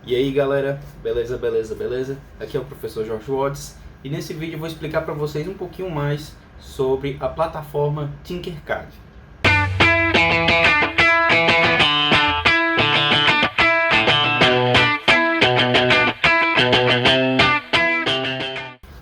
E aí galera, beleza? Aqui é o professor Jorge Watts e nesse vídeo eu vou explicar para vocês um pouquinho mais sobre a plataforma Tinkercad.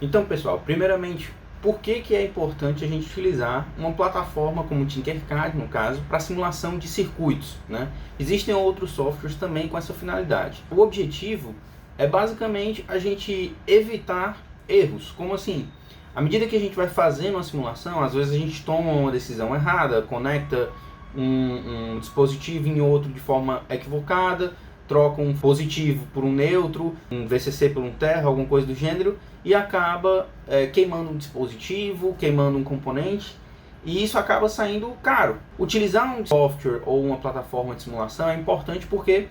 Então pessoal, primeiramente, por que é importante a gente utilizar uma plataforma como o Tinkercad, no caso, para simulação de circuitos, né? Existem outros softwares também com essa finalidade. O objetivo é basicamente a gente evitar erros, como assim? À medida que a gente vai fazendo uma simulação, às vezes a gente toma uma decisão errada, conecta um dispositivo em outro de forma equivocada, troca um positivo por um neutro, um VCC por um terra, alguma coisa do gênero, e acaba queimando um dispositivo, queimando um componente, e isso acaba saindo caro. Utilizar um software ou uma plataforma de simulação é importante porque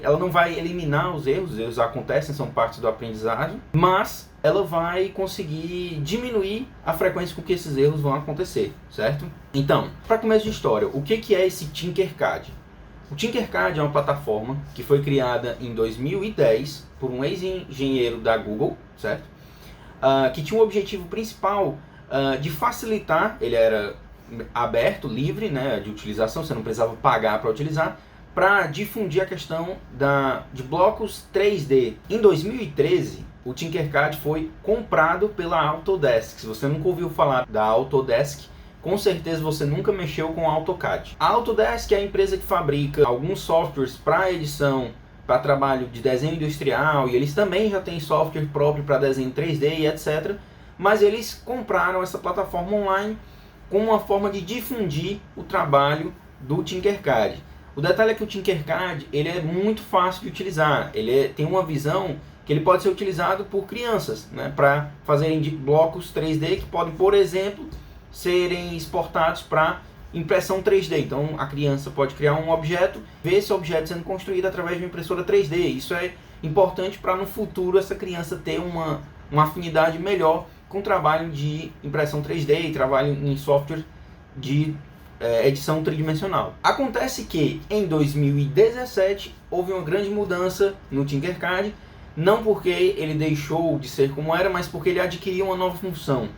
ela não vai eliminar os erros acontecem, são parte do aprendizado, mas ela vai conseguir diminuir a frequência com que esses erros vão acontecer, certo? Então, para começo de história, o que é esse Tinkercad? O Tinkercad é uma plataforma que foi criada em 2010 por um ex-engenheiro da Google, certo? Que tinha um objetivo principal de facilitar, ele era aberto, livre, né, de utilização, você não precisava pagar para utilizar, para difundir a questão de blocos 3D. Em 2013, o Tinkercad foi comprado pela Autodesk. Se você nunca ouviu falar da Autodesk, com certeza você nunca mexeu com a AutoCAD. A Autodesk é a empresa que fabrica alguns softwares para edição, para trabalho de desenho industrial, e eles também já têm software próprio para desenho 3D e etc. Mas eles compraram essa plataforma online como uma forma de difundir o trabalho do Tinkercad. O detalhe é que o Tinkercad ele é muito fácil de utilizar, tem uma visão que ele pode ser utilizado por crianças, né, para fazerem blocos 3D que podem, por exemplo, serem exportados para impressão 3D. Então a criança pode criar um objeto, ver esse objeto sendo construído através de uma impressora 3D. Isso é importante para no futuro essa criança ter uma afinidade melhor com o trabalho de impressão 3D e trabalho em software de edição tridimensional. Acontece que em 2017 houve uma grande mudança no Tinkercad, não porque ele deixou de ser como era, mas porque ele adquiriu uma nova função.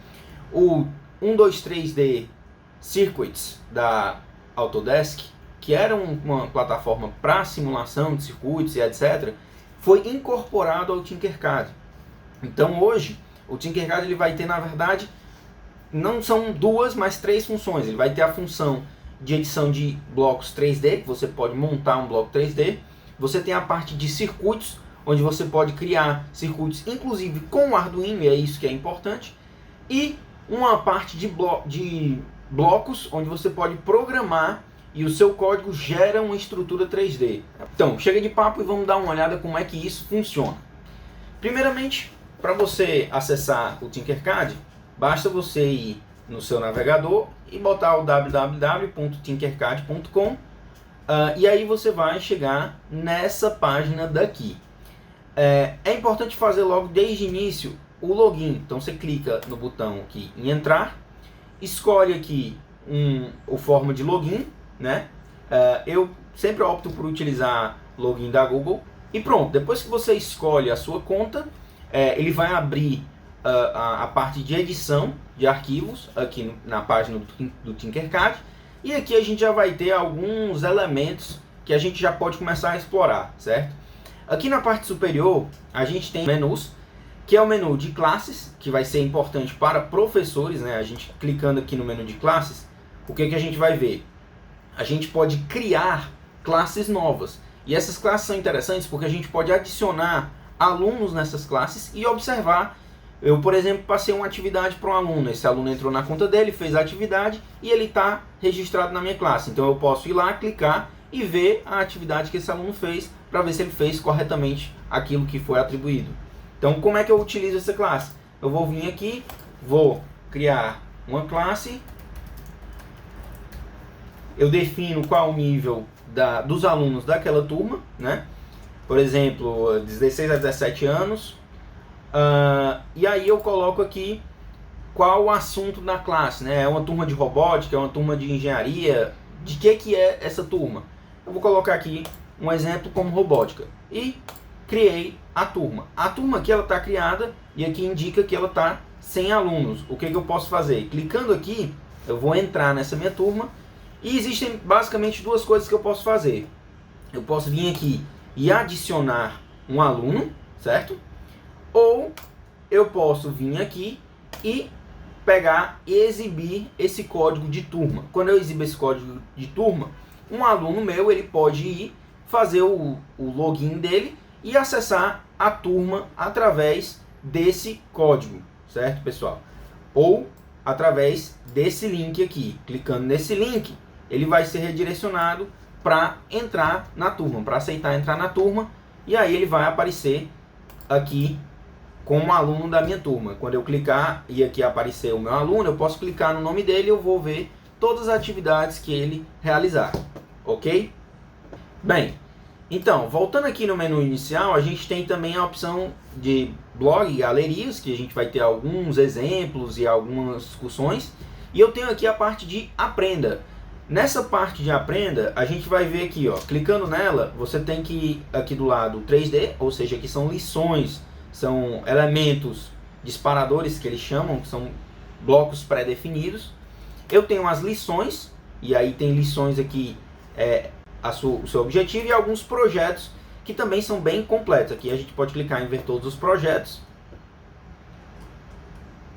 O 123D Circuits da Autodesk, que era uma plataforma para simulação de circuitos e etc., foi incorporado ao Tinkercad. Então hoje o Tinkercad ele vai ter, na verdade, não são duas, mas três funções. Ele vai ter a função de edição de blocos 3D, que você pode montar um bloco 3D. Você tem a parte de circuitos, onde você pode criar circuitos, inclusive com o Arduino, e é isso que é importante. E uma parte de blocos, onde você pode programar e o seu código gera uma estrutura 3D. Então, chega de papo e vamos dar uma olhada como é que isso funciona. Primeiramente, para você acessar o Tinkercad, basta você ir no seu navegador e botar o www.tinkercad.com e aí você vai chegar nessa página daqui. É importante fazer logo desde o início o login. Então você clica no botão aqui em entrar, escolhe aqui o forma de login, né? Eu sempre opto por utilizar login da Google e pronto. Depois que você escolhe a sua conta, ele vai abrir a parte de edição de arquivos aqui na página do Tinkercad, e aqui a gente já vai ter alguns elementos que a gente já pode começar a explorar, certo? Aqui na parte superior a gente tem menus, que é o menu de classes, que vai ser importante para professores, né? A gente clicando aqui no menu de classes, o que a gente vai ver? A gente pode criar classes novas, e essas classes são interessantes porque a gente pode adicionar alunos nessas classes e observar. Eu, por exemplo, passei uma atividade para um aluno, esse aluno entrou na conta dele, fez a atividade e ele está registrado na minha classe. Então eu posso ir lá, clicar e ver a atividade que esse aluno fez para ver se ele fez corretamente aquilo que foi atribuído. Então como é que eu utilizo essa classe? Eu vou vir aqui, vou criar uma classe, eu defino qual o nível dos alunos daquela turma, né? Por exemplo, 16 a 17 anos. E aí eu coloco aqui qual o assunto da classe, né? É uma turma de robótica, é uma turma de engenharia, de que é essa turma? Eu vou colocar aqui um exemplo como robótica. E criei a turma. A turma aqui ela está criada e aqui indica que ela está sem alunos. O que eu posso fazer? Clicando aqui, eu vou entrar nessa minha turma e existem basicamente duas coisas que eu posso fazer. Eu posso vir aqui e adicionar um aluno, certo? Ou eu posso vir aqui e pegar e exibir esse código de turma. Quando eu exibo esse código de turma, um aluno meu ele pode ir fazer o login dele e acessar a turma através desse código, certo, pessoal? Ou através desse link aqui. Clicando nesse link, ele vai ser redirecionado para entrar na turma, para aceitar entrar na turma, e aí ele vai aparecer aqui como aluno da minha turma. Quando eu clicar e aqui aparecer o meu aluno, eu posso clicar no nome dele e eu vou ver todas as atividades que ele realizar, ok? Bem, então, voltando aqui no menu inicial, a gente tem também a opção de blog e galerias, que a gente vai ter alguns exemplos e algumas discussões. E eu tenho aqui a parte de aprenda. Nessa parte de aprenda, a gente vai ver aqui, ó, clicando nela, você tem que ir aqui do lado 3D, ou seja, aqui são lições, são elementos disparadores que eles chamam, que são blocos pré-definidos. Eu tenho as lições, e aí tem lições aqui, o seu objetivo, e alguns projetos que também são bem completos. Aqui a gente pode clicar em ver todos os projetos.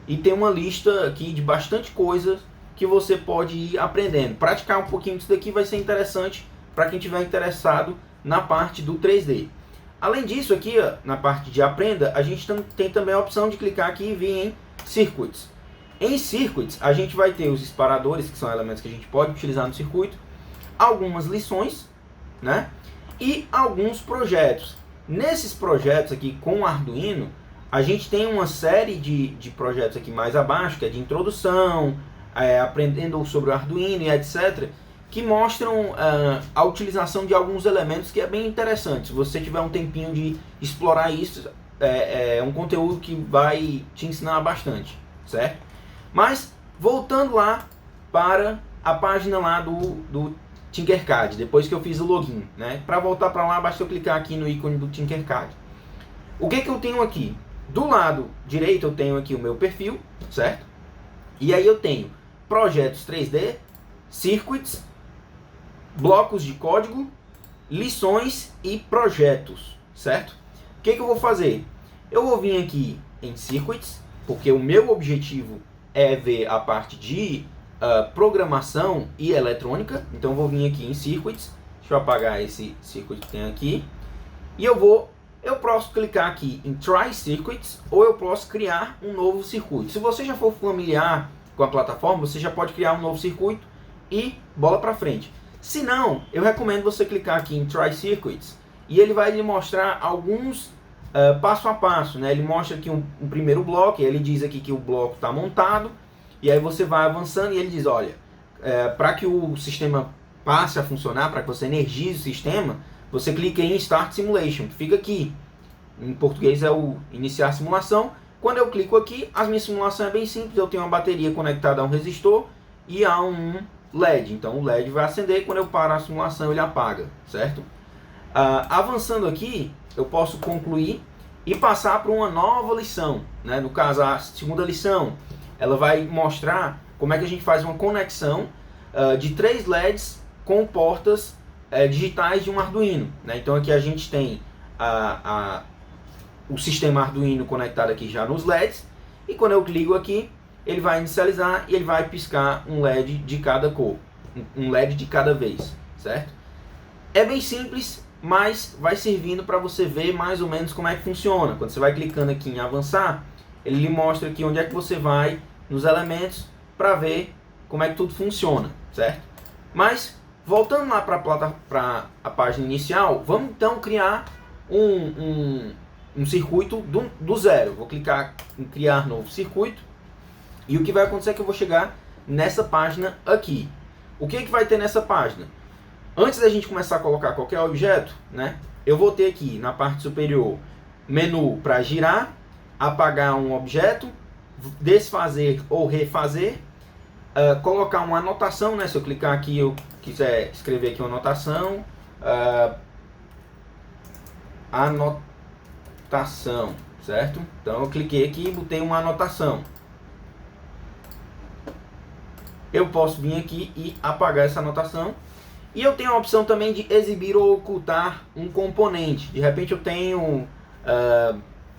E tem uma lista aqui de bastante coisas que você pode ir aprendendo. Praticar um pouquinho disso daqui vai ser interessante para quem estiver interessado na parte do 3D. Além disso, aqui ó, na parte de aprenda, a gente tem também a opção de clicar aqui e vir em Circuits. Em Circuits, a gente vai ter os disparadores, que são elementos que a gente pode utilizar no circuito, algumas lições, né? E alguns projetos. Nesses projetos aqui com o Arduino, a gente tem uma série de projetos aqui mais abaixo, que é de introdução, aprendendo sobre o Arduino e etc., que mostram a utilização de alguns elementos que é bem interessante. Se você tiver um tempinho de explorar isso, é um conteúdo que vai te ensinar bastante, certo? Mas, voltando lá para a página lá do Tinkercad, depois que eu fiz o login, né? Para voltar para lá, basta eu clicar aqui no ícone do Tinkercad. O que eu tenho aqui? Do lado direito eu tenho aqui o meu perfil, certo? E aí eu tenho projetos 3D, circuits, blocos de código, lições e projetos, certo? O que eu vou fazer? Eu vou vir aqui em circuits, porque o meu objetivo é ver a parte de programação e eletrônica. Então eu vou vir aqui em circuits, deixa eu apagar esse circuit que tem aqui, e eu posso clicar aqui em Try Circuits, ou eu posso criar um novo circuito. Se você já for familiar com a plataforma, você já pode criar um novo circuito e bola para frente. Se não, eu recomendo você clicar aqui em Try Circuits e ele vai lhe mostrar alguns passo a passo, né? Ele mostra aqui um primeiro bloco, e ele diz aqui que o bloco está montado, e aí você vai avançando e ele diz, olha, para que o sistema passe a funcionar, para que você energize o sistema, você clica em Start Simulation, que fica aqui. Em português é o iniciar simulação. Quando eu clico aqui, a minha simulação é bem simples. Eu tenho uma bateria conectada a um resistor e a um LED. Então o LED vai acender, quando eu parar a simulação ele apaga, certo? Avançando aqui, eu posso concluir e passar para uma nova lição, né? No caso, a segunda lição, ela vai mostrar como é que a gente faz uma conexão de 3 LEDs com portas digitais de um Arduino, né? Então aqui a gente tem o sistema Arduino conectado aqui já nos LEDs, e quando eu ligo aqui, ele vai inicializar e ele vai piscar um LED de cada cor, um LED de cada vez, certo? É bem simples, mas vai servindo para você ver mais ou menos como é que funciona. Quando você vai clicando aqui em avançar, ele lhe mostra aqui onde é que você vai nos elementos para ver como é que tudo funciona, certo? Mas, voltando lá para a página inicial, vamos então criar um circuito do zero. Vou clicar em criar novo circuito, e o que vai acontecer é que eu vou chegar nessa página aqui. O que vai ter nessa página? Antes da gente começar a colocar qualquer objeto, né, eu vou ter aqui na parte superior menu para girar, apagar um objeto, desfazer ou refazer, colocar uma anotação, né, se eu clicar aqui eu quiser escrever aqui uma anotação, anotação, certo? Então eu cliquei aqui e botei uma anotação. Eu posso vir aqui e apagar essa anotação. E eu tenho a opção também de exibir ou ocultar um componente. De repente eu tenho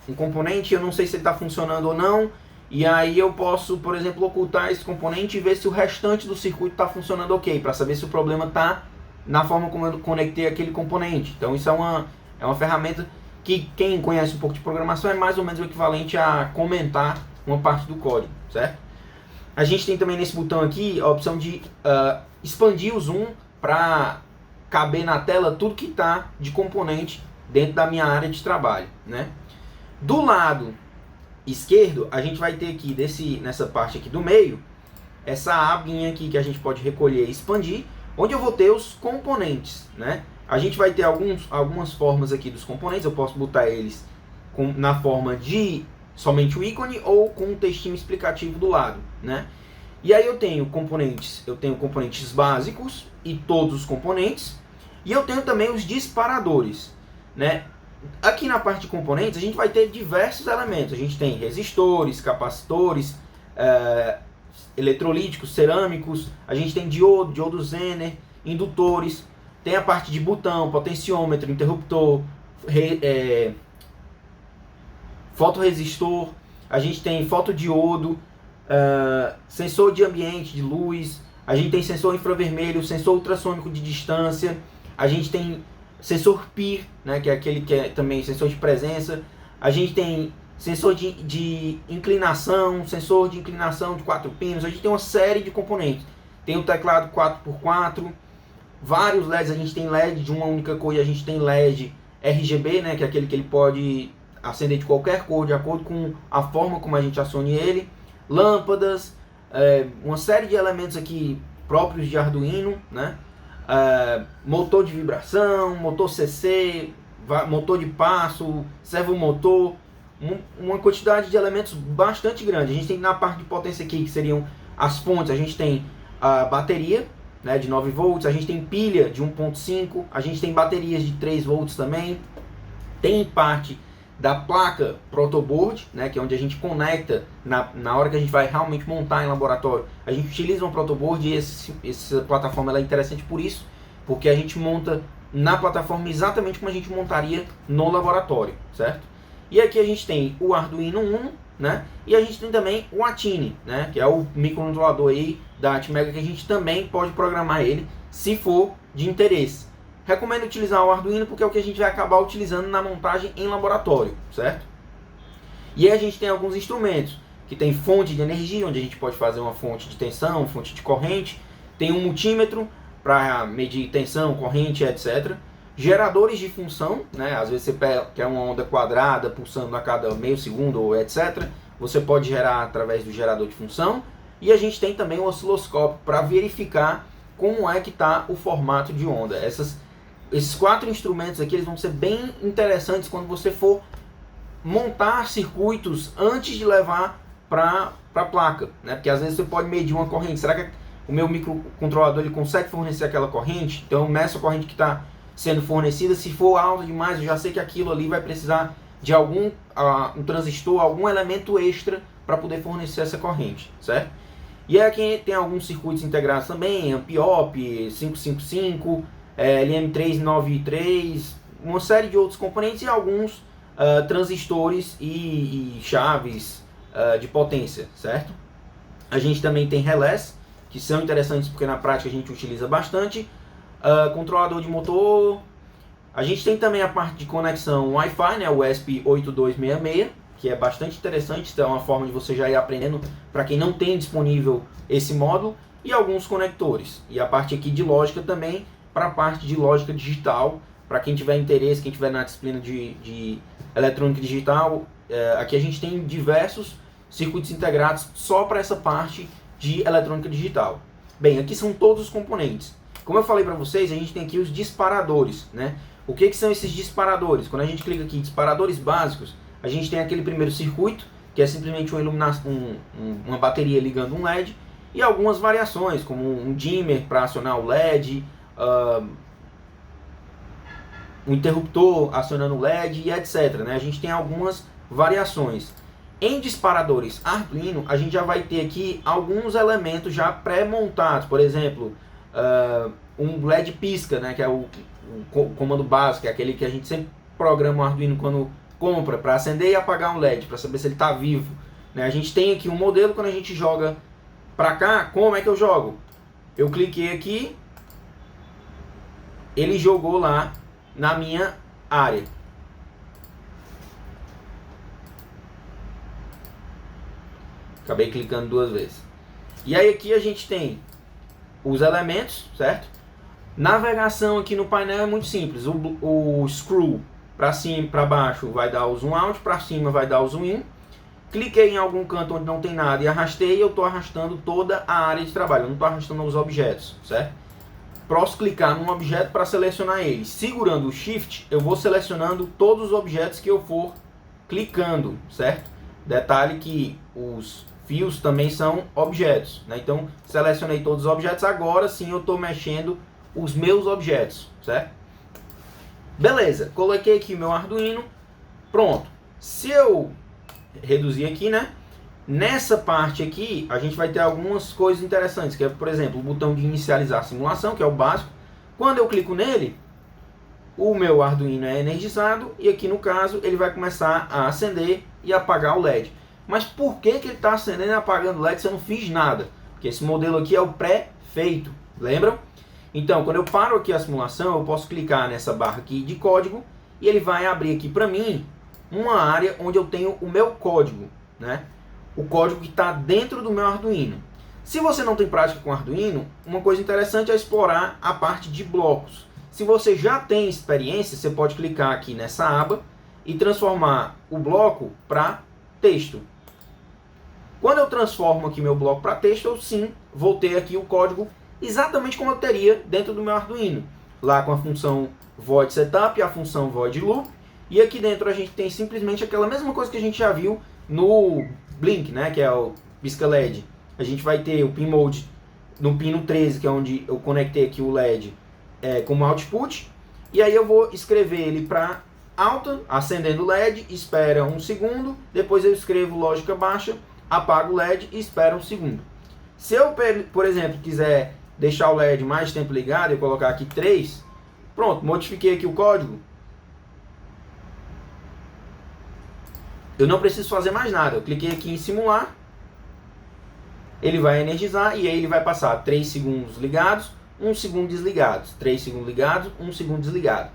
um componente, eu não sei se ele está funcionando ou não. E aí eu posso, por exemplo, ocultar esse componente e ver se o restante do circuito está funcionando ok. Para saber se o problema está na forma como eu conectei aquele componente. Então isso é uma ferramenta que quem conhece um pouco de programação é mais ou menos o equivalente a comentar uma parte do código, certo? A gente tem também nesse botão aqui a opção de expandir o zoom para caber na tela tudo que está de componente dentro da minha área de trabalho, né? Do lado esquerdo, a gente vai ter aqui, nessa parte aqui do meio, essa abinha aqui que a gente pode recolher e expandir, onde eu vou ter os componentes, né? A gente vai ter algumas formas aqui dos componentes, eu posso botar eles na forma de somente o ícone ou com um textinho explicativo do lado, né? E aí eu tenho componentes básicos e todos os componentes, e eu tenho também os disparadores, né? Aqui na parte de componentes a gente vai ter diversos elementos. A gente tem resistores, capacitores, eletrolíticos, cerâmicos, a gente tem diodo Zener, indutores, tem a parte de botão, potenciômetro, interruptor, fotoresistor, a gente tem fotodiodo, sensor de ambiente de luz, a gente tem sensor infravermelho, sensor ultrassônico de distância, a gente tem sensor PIR, né, que é aquele que é também sensor de presença, a gente tem sensor de inclinação, sensor de inclinação de 4 pinos, a gente tem uma série de componentes. Tem o teclado 4x4, vários LEDs, a gente tem LED de uma única cor e a gente tem LED RGB, né, que é aquele que ele pode acender de qualquer cor, de acordo com a forma como a gente acione ele. Lâmpadas, uma série de elementos aqui próprios de Arduino, né? Motor de vibração, motor CC, motor de passo, servomotor, uma quantidade de elementos bastante grande. A gente tem na parte de potência aqui, que seriam as fontes, a gente tem a bateria, né, de 9 volts, a gente tem pilha de 1.5, a gente tem baterias de 3 volts também, tem parte da placa protoboard, né, que é onde a gente conecta na hora que a gente vai realmente montar em laboratório. A gente utiliza uma protoboard e essa plataforma ela é interessante por isso, porque a gente monta na plataforma exatamente como a gente montaria no laboratório, certo? E aqui a gente tem o Arduino Uno, né, e a gente tem também o Atine, né, que é o microcontrolador aí da Atmega, que a gente também pode programar ele se for de interesse. Recomendo utilizar o Arduino porque é o que a gente vai acabar utilizando na montagem em laboratório, certo? E aí a gente tem alguns instrumentos, que tem fonte de energia, onde a gente pode fazer uma fonte de tensão, fonte de corrente, tem um multímetro para medir tensão, corrente, etc. Geradores de função, né? Às vezes você quer uma onda quadrada pulsando a cada meio segundo, ou etc. Você pode gerar através do gerador de função. E a gente tem também o osciloscópio para verificar como é que está o formato de onda. Esses 4 instrumentos aqui eles vão ser bem interessantes quando você for montar circuitos antes de levar para a placa, né? Porque às vezes você pode medir uma corrente. Será que o meu microcontrolador ele consegue fornecer aquela corrente? Então eu meço a corrente que está sendo fornecida. Se for alta demais, eu já sei que aquilo ali vai precisar de um transistor, algum elemento extra para poder fornecer essa corrente, certo? E aqui tem alguns circuitos integrados também, Ampiop, 555, LM393, uma série de outros componentes e alguns transistores e chaves de potência, certo? A gente também tem relés, que são interessantes porque na prática a gente utiliza bastante, controlador de motor. A gente tem também a parte de conexão Wi-Fi, né, o ESP8266, que é bastante interessante, então é uma forma de você já ir aprendendo para quem não tem disponível esse módulo, e alguns conectores. E a parte aqui de lógica também, para a parte de lógica digital, para quem tiver interesse, quem tiver na disciplina de eletrônica digital, aqui a gente tem diversos circuitos integrados só para essa parte de eletrônica digital. Bem, aqui são todos os componentes. Como eu falei para vocês, a gente tem aqui os disparadores, né? O que são esses disparadores? Quando a gente clica aqui em disparadores básicos, a gente tem aquele primeiro circuito, que é simplesmente uma bateria ligando um LED, e algumas variações, como um dimmer para acionar o LED, o interruptor acionando o LED e etc, né? A gente tem algumas variações. Em disparadores Arduino, a gente já vai ter aqui alguns elementos já pré-montados. Por exemplo, um LED pisca, né? Que é o comando básico, é aquele que a gente sempre programa o Arduino quando compra, para acender e apagar um LED, para saber se ele está vivo, né? A gente tem aqui um modelo, quando a gente joga para cá, como é que eu jogo? Eu cliquei aqui, ele jogou lá na minha área. Acabei clicando 2 vezes. E aí aqui a gente tem os elementos, certo? Navegação aqui no painel é muito simples. O screw para cima e para baixo vai dar o zoom out, para cima vai dar o zoom in. Cliquei em algum canto onde não tem nada e arrastei, eu estou arrastando toda a área de trabalho, eu não estou arrastando os objetos, certo? Posso clicar num objeto para selecionar ele. Segurando o Shift, eu vou selecionando todos os objetos que eu for clicando, certo? Detalhe que os fios também são objetos, né? Então, selecionei todos os objetos, agora sim eu estou mexendo os meus objetos, certo? Beleza, coloquei aqui o meu Arduino, pronto. Se eu reduzir aqui, né? Nessa parte aqui, a gente vai ter algumas coisas interessantes, que é, por exemplo, o botão de inicializar a simulação, que é o básico. Quando eu clico nele, o meu Arduino é energizado e aqui no caso ele vai começar a acender e apagar o LED. Mas por que ele está acendendo e apagando o LED se eu não fiz nada? Porque esse modelo aqui é o pré-feito, lembram? Então, quando eu paro aqui a simulação, eu posso clicar nessa barra aqui de código e ele vai abrir aqui para mim uma área onde eu tenho o meu código, né? O código que está dentro do meu Arduino. Se você não tem prática com Arduino, uma coisa interessante é explorar a parte de blocos. Se você já tem experiência, você pode clicar aqui nessa aba e transformar o bloco para texto. Quando eu transformo aqui meu bloco para texto, eu sim vou ter aqui o código exatamente como eu teria dentro do meu Arduino. Lá com a função void setup e a função void loop. E aqui dentro a gente tem simplesmente aquela mesma coisa que a gente já viu no Blink, né, que é o pisca LED. A gente vai ter o pin mode no pino 13, que é onde eu conectei aqui o LED como output. E aí eu vou escrever ele para alta, acendendo o LED, espera 1 segundo. Depois eu escrevo lógica baixa, apago o LED e espera 1 segundo. Se eu, por exemplo, quiser deixar o LED mais tempo ligado, eu colocar aqui 3, pronto, modifiquei aqui o código. Eu não preciso fazer mais nada. Eu cliquei aqui em simular. Ele vai energizar e aí ele vai passar 3 segundos ligados, 1 segundo desligados. 3 segundos ligados, 1 segundo desligado.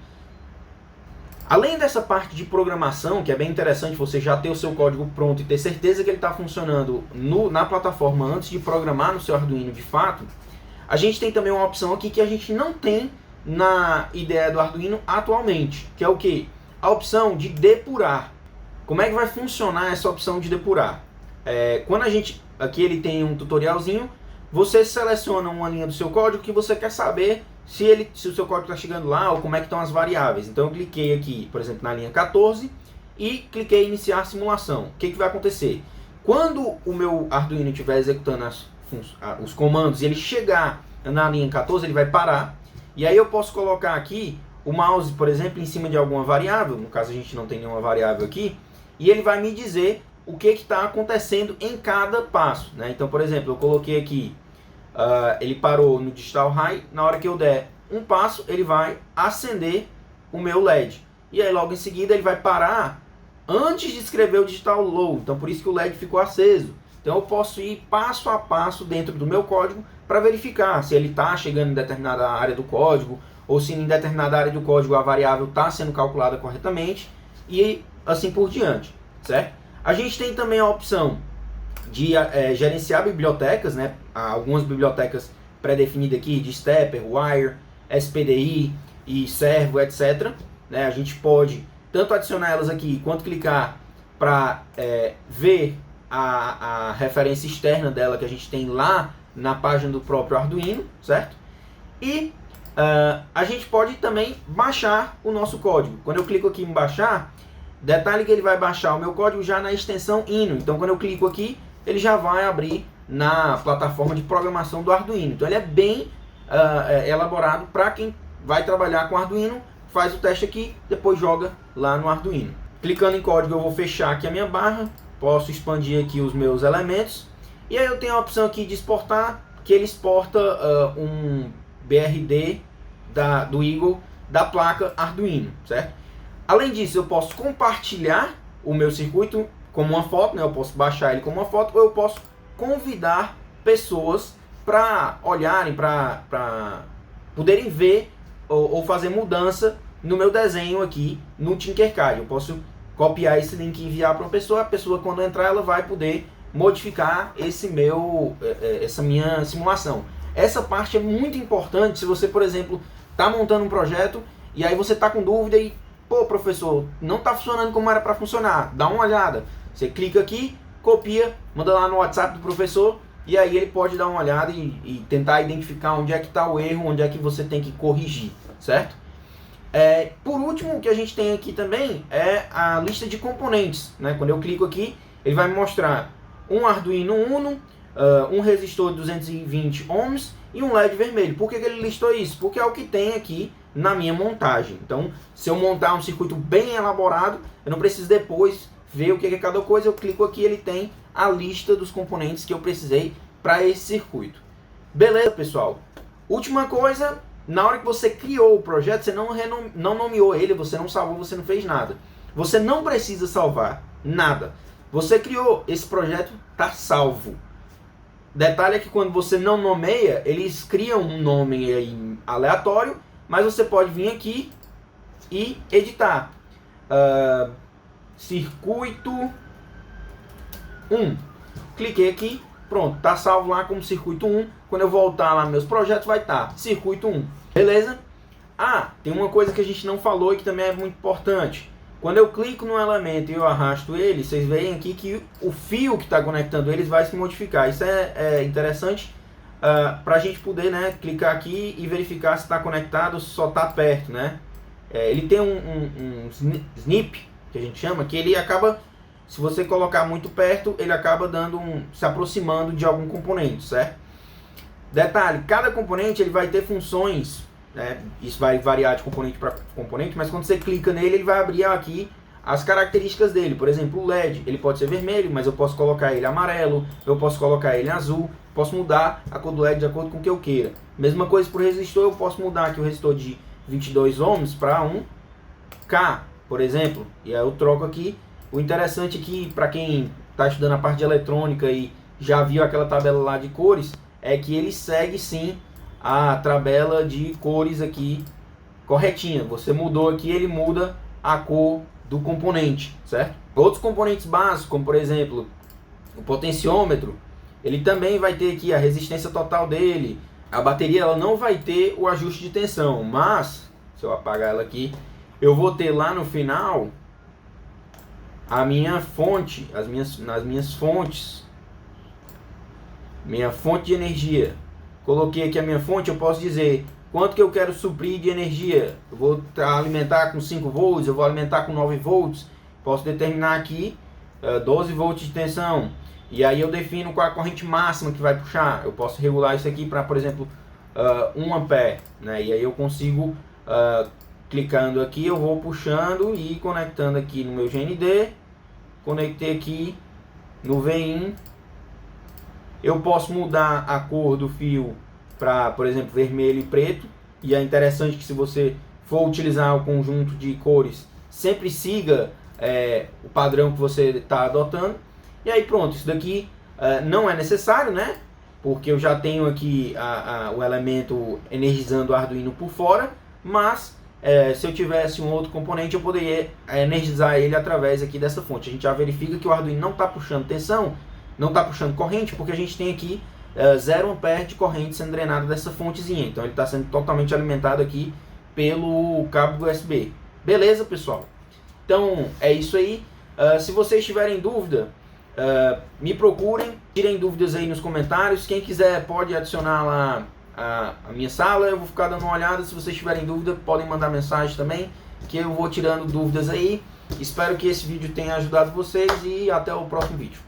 Além dessa parte de programação, que é bem interessante você já ter o seu código pronto e ter certeza que ele está funcionando na plataforma antes de programar no seu Arduino de fato, a gente tem também uma opção aqui que a gente não tem na ideia do Arduino atualmente, que é o que? A opção de depurar. Como é que vai funcionar essa opção de depurar? Quando a gente, aqui ele tem um tutorialzinho, você seleciona uma linha do seu código que você quer saber se o seu código está chegando lá ou como é que estão as variáveis. Então eu cliquei aqui, por exemplo, na linha 14 e cliquei em iniciar a simulação. O que vai acontecer? Quando o meu Arduino estiver executando os comandos e ele chegar na linha 14, ele vai parar. E aí eu posso colocar aqui o mouse, por exemplo, em cima de alguma variável. No caso a gente não tem nenhuma variável aqui. E ele vai me dizer o que está acontecendo em cada passo, né? Então, por exemplo, eu coloquei aqui, ele parou no digital high. Na hora que eu der um passo, ele vai acender o meu LED. E aí logo em seguida ele vai parar antes de escrever o digital low. Então por isso que o LED ficou aceso. Então eu posso ir passo a passo dentro do meu código para verificar se ele está chegando em determinada área do código ou se em determinada área do código a variável está sendo calculada corretamente e assim por diante, certo? A gente tem também a opção de gerenciar bibliotecas, né? Há algumas bibliotecas pré-definidas aqui de Stepper, Wire, SPDI e Servo, etc. Né? A gente pode tanto adicionar elas aqui quanto clicar para ver a referência externa dela que a gente tem lá na página do próprio Arduino, certo? E a gente pode também baixar o nosso código. Quando eu clico aqui em baixar, detalhe que ele vai baixar o meu código já na extensão Ino. Então quando eu clico aqui, ele já vai abrir na plataforma de programação do Arduino. Então ele é bem elaborado para quem vai trabalhar com Arduino faz o teste aqui, depois joga lá no Arduino. Clicando em código eu vou fechar aqui a minha barra, posso expandir aqui os meus elementos, e aí eu tenho a opção aqui de exportar, que ele exporta um BRD do Eagle da placa Arduino, certo? Além disso, eu posso compartilhar o meu circuito como uma foto, né? Eu posso baixar ele como uma foto, ou eu posso convidar pessoas para olharem, para poderem ver ou fazer mudança no meu desenho aqui no Tinkercad. Eu posso copiar esse link e enviar para uma pessoa, a pessoa quando entrar ela vai poder modificar essa minha simulação. Essa parte é muito importante se você, por exemplo, está montando um projeto e aí você está com dúvida e, pô, professor, não está funcionando como era para funcionar, dá uma olhada. Você clica aqui, copia, manda lá no WhatsApp do professor e aí ele pode dar uma olhada e tentar identificar onde é que está o erro, onde é que você tem que corrigir, certo? Por último, o que a gente tem aqui também é a lista de componentes, né? Quando eu clico aqui, ele vai me mostrar um Arduino Uno, um resistor de 220 ohms e um LED vermelho. Por que ele listou isso? Porque é o que tem aqui na minha montagem. Então, se eu montar um circuito bem elaborado, eu não preciso depois ver o que é cada coisa. Eu clico aqui, ele tem a lista dos componentes que eu precisei para esse circuito. Beleza, pessoal? Última coisa, na hora que você criou o projeto, você não nomeou ele, você não salvou, você não fez nada. Você não precisa salvar nada. Você criou, esse projeto está salvo. Detalhe é que quando você não nomeia, eles criam um nome aí aleatório, mas você pode vir aqui e editar. Circuito 1. Cliquei aqui, pronto, está salvo lá como circuito 1. Quando eu voltar lá nos meus projetos vai estar circuito 1. Beleza? Tem uma coisa que a gente não falou e que também é muito importante. Quando eu clico no elemento e eu arrasto ele, vocês veem aqui que o fio que está conectando eles vai se modificar. Isso é interessante para a gente poder, né, clicar aqui e verificar se está conectado, se só está perto, né? Ele tem um snip, que a gente chama, que ele acaba, se você colocar muito perto, ele acaba se aproximando de algum componente, certo? Detalhe, cada componente ele vai ter funções, né? Isso vai variar de componente para componente, mas quando você clica nele, ele vai abrir aqui as características dele. Por exemplo, o LED, ele pode ser vermelho, mas eu posso colocar ele amarelo, eu posso colocar ele azul, posso mudar a cor do LED de acordo com o que eu queira. Mesma coisa para o resistor, eu posso mudar aqui o resistor de 22 ohms para 1K, por exemplo, e aí eu troco aqui. O interessante aqui, para quem está estudando a parte de eletrônica e já viu aquela tabela lá de cores, é que ele segue sim a tabela de cores aqui corretinha. Você mudou aqui, ele muda a cor do componente, certo? Outros componentes básicos, como por exemplo o potenciômetro, ele também vai ter aqui a resistência total dele. A bateria ela não vai ter o ajuste de tensão, mas se eu apagar ela aqui, eu vou ter lá no final a minha fonte, nas minhas fontes, minha fonte de energia. Coloquei aqui a minha fonte, eu posso dizer quanto que eu quero suprir de energia. Eu vou alimentar com 5 volts, eu vou alimentar com 9 volts. Posso determinar aqui 12 volts de tensão. E aí eu defino qual é a corrente máxima que vai puxar. Eu posso regular isso aqui para, por exemplo, 1 ampere, né? E aí eu consigo, clicando aqui, eu vou puxando e conectando aqui no meu GND. Conectei aqui no VIN. Eu posso mudar a cor do fio para, por exemplo, vermelho e preto. E é interessante que se você for utilizar o conjunto de cores, sempre siga o padrão que você está adotando. E aí pronto, isso daqui não é necessário, né? Porque eu já tenho aqui o elemento energizando o Arduino por fora. Mas se eu tivesse um outro componente, eu poderia energizar ele através aqui dessa fonte. A gente já verifica que o Arduino não está puxando tensão, não está puxando corrente, porque a gente tem aqui 0 ampere de corrente sendo drenada dessa fontezinha. Então ele está sendo totalmente alimentado aqui pelo cabo USB. Beleza, pessoal? Então é isso aí. Se vocês tiverem dúvida, me procurem, tirem dúvidas aí nos comentários. Quem quiser pode adicionar lá a minha sala, eu vou ficar dando uma olhada. Se vocês tiverem dúvida, podem mandar mensagem também, que eu vou tirando dúvidas aí. Espero que esse vídeo tenha ajudado vocês e até o próximo vídeo.